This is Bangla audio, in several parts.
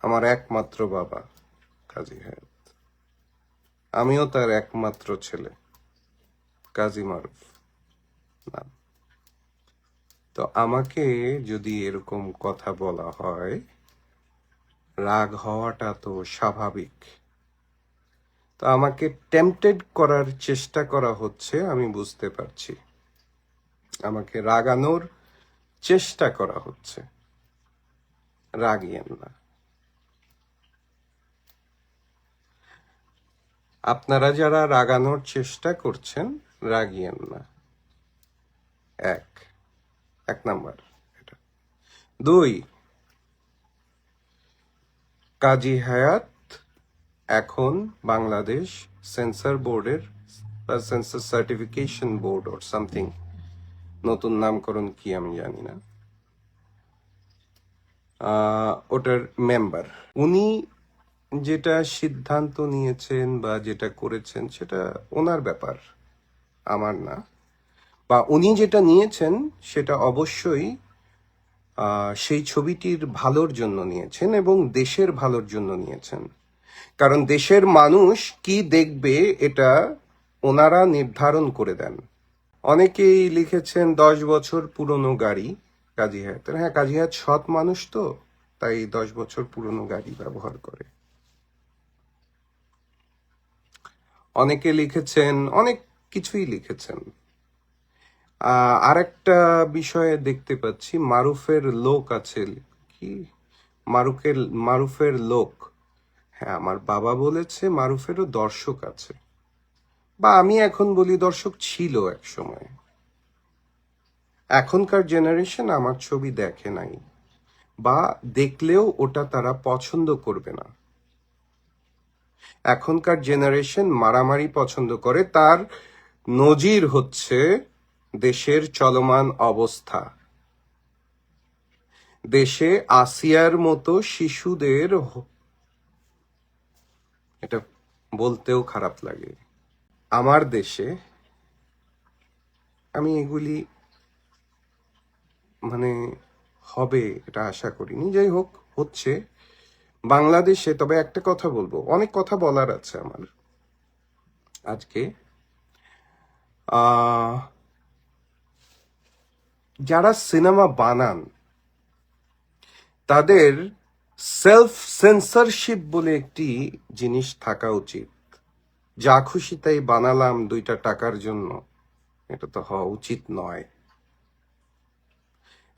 আমার একমাত্র বাবা কাজী হায়াত, আমিও তার একমাত্র ছেলে কাজী মারুফ নাম। তো আমাকে যদি এরকম কথা বলা হয়, রাগ হওয়াটা তো স্বাভাবিক। তো আমাকে টেম্পটেড করার চেষ্টা করা হচ্ছে, আমি বুঝতে পারছি। আমাকে রাগানোর চেষ্টা করা হচ্ছে। রাগিয়েন না। আপনারা যারা রাগানোর চেষ্টা করছেন, রাগিয়েন না। এক নাম্বার এটা। 2, কাজী হায়াত এখন বাংলাদেশ সেন্সর বোর্ডের বা sensor certification board or something, নতুন নামকরণ কি আমি জানি না, ওটার মেম্বার। উনি যেটা সিদ্ধান্ত নিয়েছেন বা যেটা করেছেন সেটা ওনার ব্যাপার, আমার না। বা উনি যেটা নিয়েছেন সেটা অবশ্যই সেই ছবিটির ভালোর জন্য নিয়েছেন এবং দেশের ভালোর জন্য নিয়েছেন। কারণ দেশের মানুষ কি দেখবে এটা ওনারা নির্ধারণ করে দেন। অনেকেই লিখেছেন 10 বছর পুরনো গাড়ি কাজী হায়াতের। হ্যাঁ, কাজী হায়াত সৎ মানুষ, তো তাই 10 বছর পুরনো গাড়ি ব্যবহার করে। অনেকে লিখেছেন, অনেক কিছুই লিখেছেন। আরেকটা বিষয়ে দেখতে পাচ্ছি, মারুফের লোক আছে কি, মারুফের লোক। হ্যাঁ, আমার বাবা বলেছে মারুফেরও দর্শক আছে, বা আমি এখন বলি দর্শক ছিল এক সময়। এখনকার জেনারেশন আমার ছবি দেখে নাই, বা দেখলেও ওটা তারা পছন্দ করবে না। এখনকার জেনারেশন মারামারি পছন্দ করে, তার নজির হচ্ছে দেশের চলমান অবস্থা। দেশে আসিয়ার মতো শিশুদের, এটা বলতেও খারাপ লাগে, আমার দেশে, আমি এগুলি মানে হবে এটা আশা করিনি, যাই হোক হচ্ছে বাংলাদেশে। তবে একটা কথা বলবো, অনেক কথা বলার আছে আমার আজকে। যারা সিনেমা বানান তাদের সেলফ সেন্সরশিপ বলে একটি জিনিস থাকা উচিত। যা খুশি তাই বানালাম 2টা টাকার জন্য, এটা তো হওয়া উচিত নয়।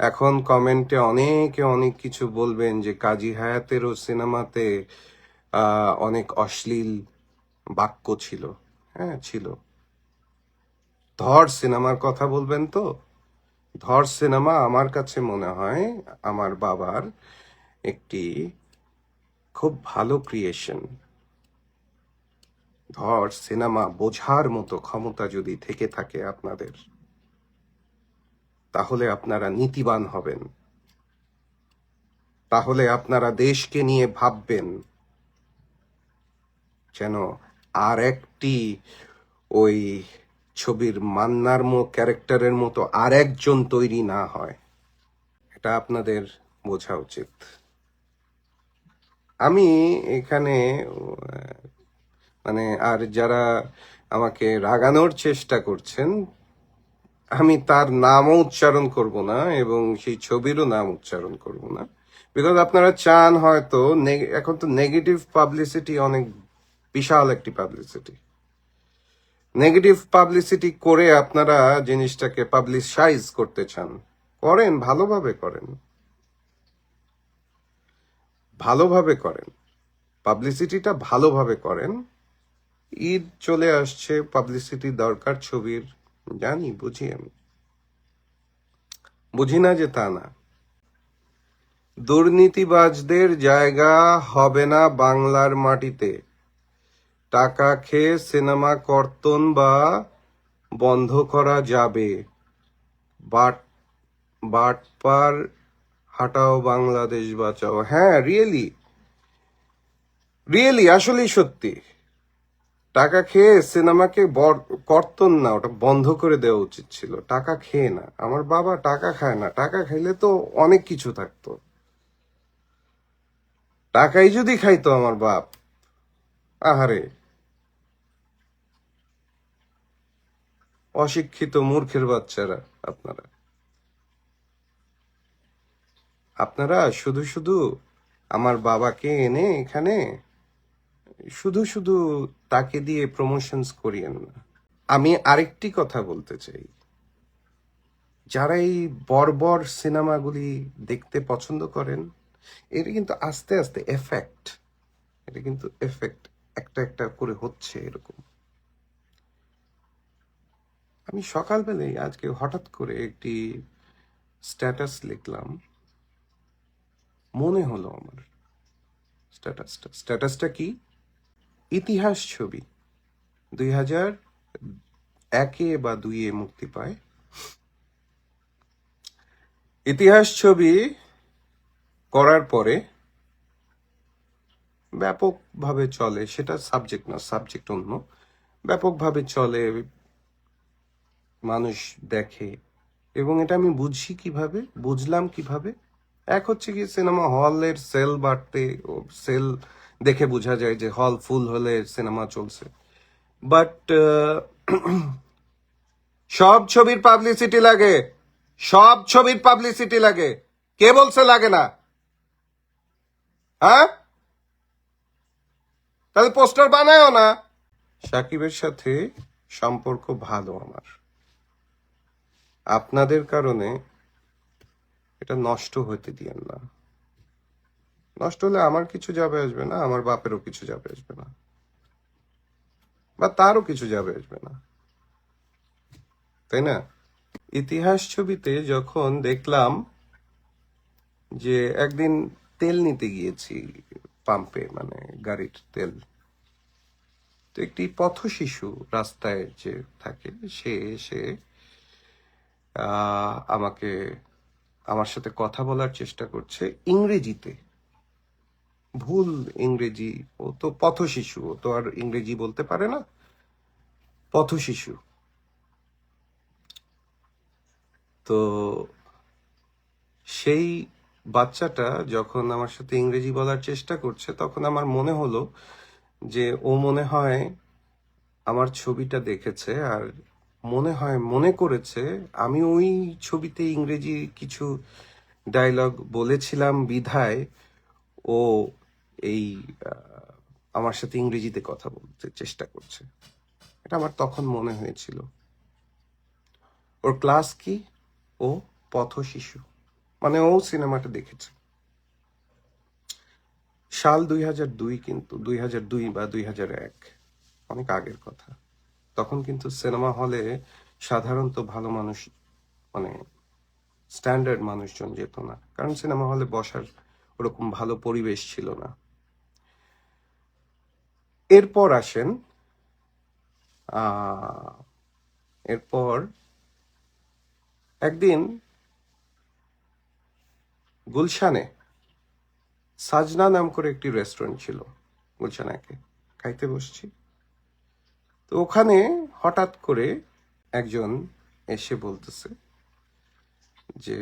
এখন কমেন্টে অনেকে অনেক কিছু বলবেন যে কাজী হায়াতেরও সিনেমাতে অনেক অশ্লীল বাক্য ছিল। হ্যাঁ ছিল। ধর সিনেমার কথা বলবেন তো, ধর সিনেমা আমার কাছে মনে হয় আমার বাবার একটি খুব ভালো ক্রিয়েশন। ধর সিনেমা বোঝার মতো ক্ষমতা যদি থেকে থাকে আপনাদের, তাহলে আপনারা নীতিবান হবেন, তাহলে আপনারা দেশকে নিয়ে ভাববেন, যেন আর একটি ওই ছবির মান্নার ক্যারেক্টারের মতো আর একজন তৈরি না হয়। এটা আপনাদের বোঝা উচিত। আমি এখানে মানে আর যারা আমাকে রাগানোর চেষ্টা করছেন, আমি তার নামও উচ্চারণ করব না এবং সেই ছবিরও নাম উচ্চারণ করব না। বিকজ আপনারা চান হয়তো, এখন তো নেগেটিভ পাবলিসিটি অনেক বিশাল একটি পাবলিসিটি। নেগেটিভ পাবলিসিটি করে আপনারা জিনিসটাকে পাবলিসাইজ করতে চান, করেন, ভালোভাবে করেন, ভালোভাবে করেন, পাবলিসিটিটা ভালোভাবে করেন। ঈদ চলে আসছে, পাবলিসিটি দরকার ছবির, জানি, বুঝি, আমি বুঝি না যে তা না। দুর্নীতিবাজদের জায়গা হবে না বাংলার মাটিতে। টাকা খেয়ে সিনেমা কর্তন বা বন্ধ করা যাবে। বাটপার হাটাও, বাংলাদেশ বাঁচাও। হ্যাঁ, রিয়েলি রিয়েলি আসলেই সত্যি। টাকা খেয়ে সিনেমাকে কর্তন না, ওটা বন্ধ করে দেওয়া উচিত ছিল। টাকা খেয়ে না, আমার বাবা টাকা খায় না। টাকা খাইলে তো অনেক কিছু থাকতো। টাকাই যদি খাইতো আমার বাপ, আহারে, অশিক্ষিত মূর্খের বাচ্চারা আপনারা। আপনারা শুধু শুধু আমার বাবাকে এনে এখানে শুধু শুধু তাকে দিয়ে প্রমোশনস করিয়েন না। আমি আরেকটি কথা বলতে চাই, যারা এই বর্বর সিনেমাগুলি দেখতে পছন্দ করেন, এটা কিন্তু আস্তে আস্তে এফেক্ট, এটা কিন্তু এফেক্ট একটা একটা করে হচ্ছে এরকম। আমি সকালবেলায় আজকে হঠাৎ করে একটি স্ট্যাটাস লিখলাম, মনে হলো আমার স্ট্যাটাসটা কি, ইতিহাস ছবি 2001 বা 2 মুক্তি পায়। ইতিহাস ছবি করার পরে ব্যাপকভাবে চলে, সেটা সাবজেক্ট না, সাবজেক্ট অন্য, ব্যাপকভাবে চলে, মানুষ দেখে। এবং এটা আমি বুঝলাম কিভাবে, এক হচ্ছে কি সিনেমা হলের সেল বাড়তে, সেল দেখে বোঝা যায় যে হল ফুল হলে সিনেমা চলছে। বাট সব ছবির পাবলিসিটি লাগে, সব ছবির পাবলিসিটি লাগে, কে বলছে লাগে না? হ্যাঁ, তাহলে পোস্টার বানায়ও না। সাকিবের সাথে সম্পর্ক ভালো আমার, আপনাদের কারণে এটা নষ্ট হতে দিয়েন না। নষ্ট হলে আমার কিছু যাবে আসবে না, আমার বাপেরও কিছু যাবে আসবে না, বা তারও কিছু যাবে আসবে না, তাই না? ইতিহাস ছবিতে যখন দেখলাম যে একদিন তেল নিতে গিয়েছি পাম্পে, মানে গাড়ির তেল, তো একটি পথ শিশু রাস্তায় যে থাকে, সে এসে আমাকে, আমার সাথে কথা বলার চেষ্টা করছে ইংরেজিতে, ভুল ইংরেজি, ও তো পথ শিশু, ও তো আর ইংরেজি বলতে পারে না, পথ শিশু। তো সেই বাচ্চাটা যখন আমার সাথে ইংরেজি বলার চেষ্টা করছে, তখন আমার মনে হলো যে ও মনে হয় আমার ছবিটা দেখেছে, আর মনে করেছে আমি ওই ছবিতে ইংরেজি কিছু ডায়লগ বলেছিলাম বিধায় ও এই আমার সাথে ইংরেজিতে কথা বলতে চেষ্টা করছে। এটা আমার তখন মনে হয়েছিল। ওর ক্লাস কি? ও পথ শিশু, মানে ও সিনেমাটা দেখেছে। সাল 2002, কিন্তু 2002 বা 2001, অনেক আগের কথা। তখন কিন্তু সিনেমা হলে সাধারণত ভালো মানুষ, মানে স্ট্যান্ডার্ড মানুষজন যেত না, কারণ সিনেমা হলে বসার ওরকম ভালো পরিবেশ ছিল না। এরপর আসেন, এরপর একদিন গুলশানে সাজনা নাম করে একটি রেস্টুরেন্ট ছিল, গুলশান একে, খাইতে বসছি। তো ওখানে হঠাৎ করে একজন এসে বলতেছে যে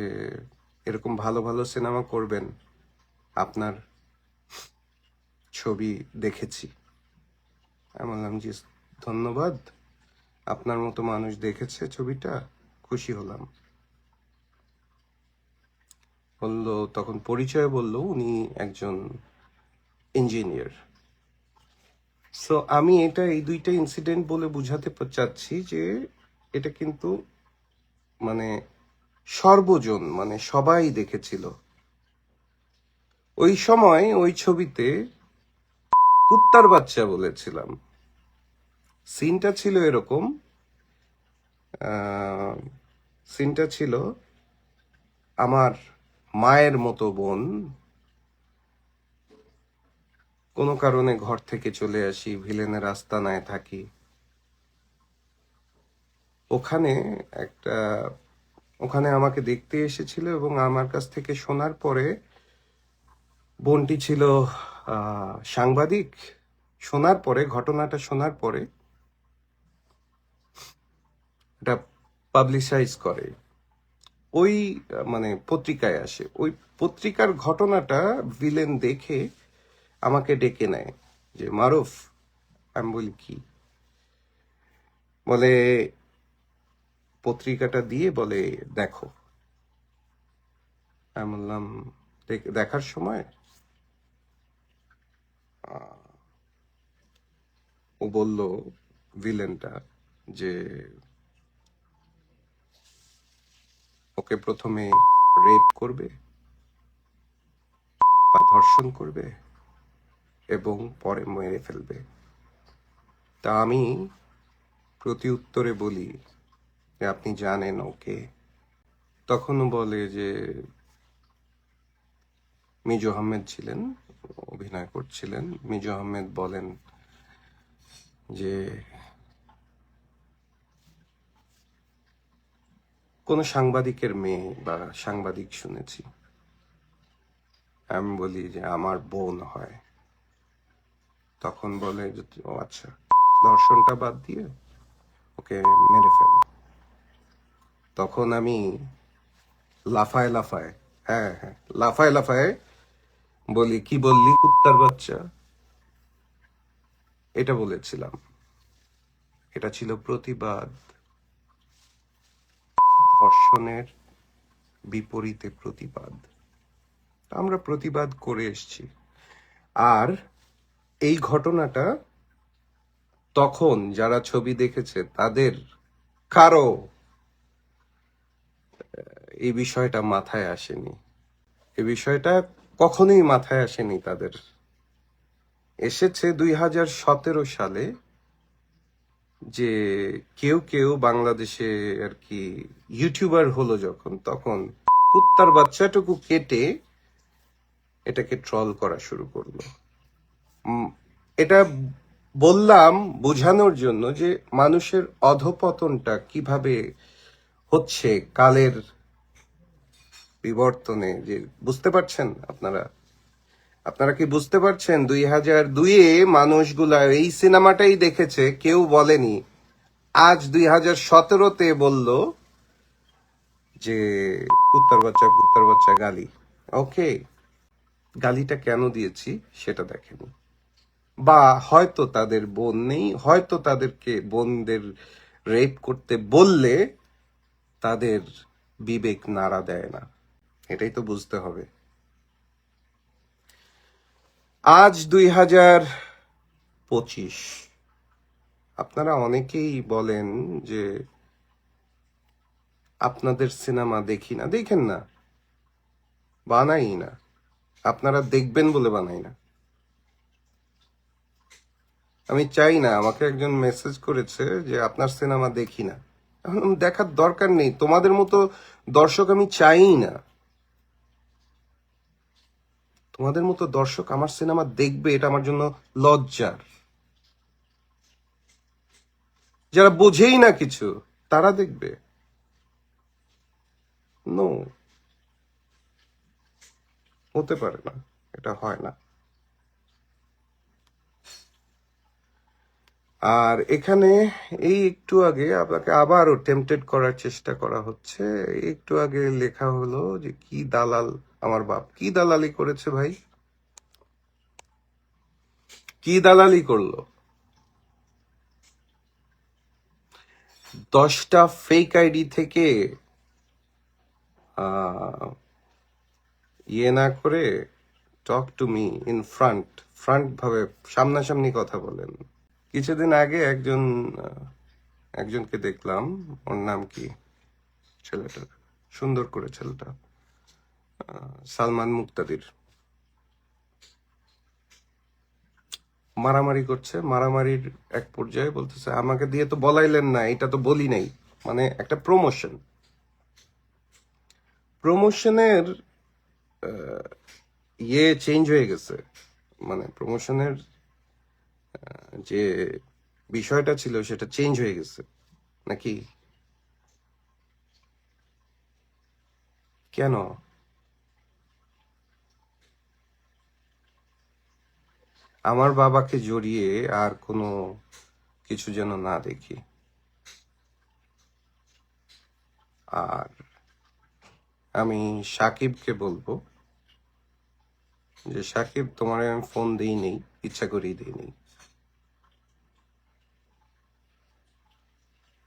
এরকম ভালো ভালো সিনেমা করবেন, আপনার ছবি দেখেছি। আমি বললাম জি ধন্যবাদ, আপনার মতো মানুষ দেখেছে ছবিটা, খুশি হলাম। বললো, তখন পরিচয় বললো উনি একজন ইঞ্জিনিয়ার। সো আমি এটা এই দুইটা ইনসিডেন্ট বলে বুঝাতে চাচ্ছি যে এটা কিন্তু মানে সর্বজন, মানে সবাই দেখেছিল। ওই সময় ওই ছবিতে কুত্তার বাচ্চা বলেছিলাম। সিনটা ছিল এরকম, সিনটা ছিল আমার মায়ের মতো বোন, কোনো কারণে ঘর থেকে চলে আসি, ভিলেনের আস্তানায় থাকি। ওখানে একটা, ওখানে আমাকে দেখতে এসেছিল এবং আমার কাছ থেকে শোনার পরে, বোনটি ছিল সাংবাদিক, শোনার পরে, ঘটনাটা শোনার পরে এটা পাবলিসাইজ করে, ওই মানে পত্রিকায় আসে। ওই পত্রিকার ঘটনাটা ভিলেন দেখে আমাকে ডেকে নেয় যে মারুফ। আমি বলি কি? বলে পত্রিকাটা দিয়ে বলে দেখো। আমি বললাম দেখার সময় ও বলল ভিলেনটা যে ওকে প্রথমে রেপ করবে বা ধর্ষণ করবে এবং পরে মেরে ফেলবে। তা আমি প্রতি উত্তরে বলি যে আপনি জানেন ওকে? তখনও বলে যে মিজু আহমেদ ছিলেন, অভিনয় করছিলেন। মিজু আহমেদ বলেন যে কোন সাংবাদিকের মেয়ে বা সাংবাদিক শুনেছি। আমি বলি যে আমার বোন হয়। তখন বলে যে ও আচ্ছা, ধর্ষণটা বাদ দিয়ে ওকে মেরে ফেল। তখন আমি লাফায় লাফায়, হ্যাঁ হ্যাঁ, লাফায় লাফায় বলি কি বললি কুত্তার বাচ্চা? এটা বলেছিলাম। এটা ছিল প্রতিবাদ, ধর্ষণের বিপরীতে প্রতিবাদ। আমরা প্রতিবাদ করে এসেছি। আর এই ঘটনাটা তখন যারা ছবি দেখেছে তাদের কারো এই বিষয়টা মাথায় আসেনি। এই বিষয়টা কখনোই মাথায় আসেনি তাদের। এসেছে 2017 সালে, যে কেউ কেউ বাংলাদেশে আর কি ইউটিউবার হলো যখন, তখন কুত্তার বাচ্চাটুকু কেটে এটাকে ট্রল করা শুরু করলো। এটা বললাম বোঝানোর জন্য যে মানুষের অধপতনটা কিভাবে হচ্ছে কালের বিবর্তনে। যে বুঝতে পারছেন আপনারা? আপনারা কি বুঝতে পারছেন 2002-এ মানুষগুলা এই সিনেমাটাই দেখেছে, কেউ বলেনি। আজ 2017-তে বলল যে কুত্তার বাচ্চা গালি। ওকে, গালিটা কেন দিয়েছি সেটা দেখেনি। বা হয়তো তাদের বোন নেই, হয়তো তাদেরকে বোনদের রেপ করতে বললে তাদের বিবেক নাড়া দেয় না। এটাই তো বুঝতে হবে। আজ 2025, আপনারা অনেকেই বলেন যে আপনাদের সিনেমা দেখি না। দেখেন না, বানাই না। আপনারা দেখবেন বলে বানাই না। আমি চাই না, আমাকে একজন মেসেজ করেছে যে আপনার সিনেমা দেখি না। এখন দেখার দরকার নেই, তোমাদের মতো দর্শক আমি চাই না। তোমাদের মতো দর্শক আমার সিনেমা দেখবে এটা আমার জন্য লজ্জার। যারা বোঝেই না কিছু তারা দেখবে? নো, হতে পারে না, এটা হয় না। আর এখানে এই একটু আগে আপনাকে আবারও টেম্পটেড করার চেষ্টা করা হচ্ছে। একটু আগে লেখা হলো যে কি দালাল আমার বাপ। কি দালালি করেছে ভাই? কি দালালি করলো? 10টা ফেক আইডি থেকে ইয়ে না করে talk to me in front, front ভাবে সামনাসামনি কথা বলেন। কিছুদিন আগে একজনকে দেখলাম, ওর নাম কি ছেলেটার, সুন্দর করে ছেলেটা, সালমান মুক্তাদির, মারামারি করছে। মারামারির এক পর্যায়ে বলতেছে আমাকে দিয়ে তো বলাইলেন না, এটা তো বলি নাই। মানে একটা প্রমোশন, প্রমোশনের ইয়ে চেঞ্জ হয়ে গেছে। মানে প্রমোশনের যে বিষয়টা ছিল সেটা চেঞ্জ হয়ে গেছে নাকি? কেন? আমার বাবাকে জড়িয়ে আর কোনো কিছু যেন না দেখি। আর আমি সাকিবকে বলবো যে সাকিব তোমার আমি ফোন দিই নেই, ইচ্ছা করেই দিই নেই,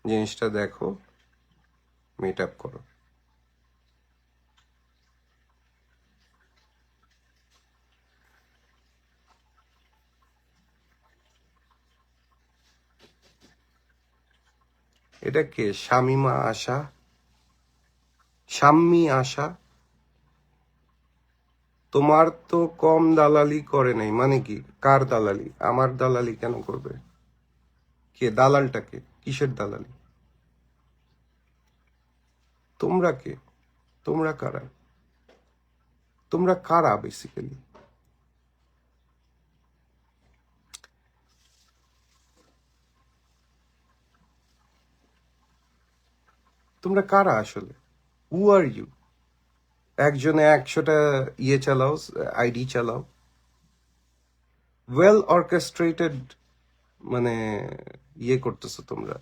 জিনিসটা দেখো, মিট আপ করো। এটা কে? শামিমা আশা, শাম্মী আশা? তোমার তো কম দালালি করে নাই, মানে কি? কার দালালি? আমার দালালি কেন করবে? কে দালালটাকে? কিসের দালালি? তোমরা কে? তোমরা কারা? তোমরা কারা বেসিক্যালি? তোমরা কারা আসলে? হু আর ইউ? একজনে 100টা ইয়ে চালাও, আইডি চালাও, ওয়েল অর্কেস্ট্রেটেড, মানে ইয়ে করতেছো তোমরা।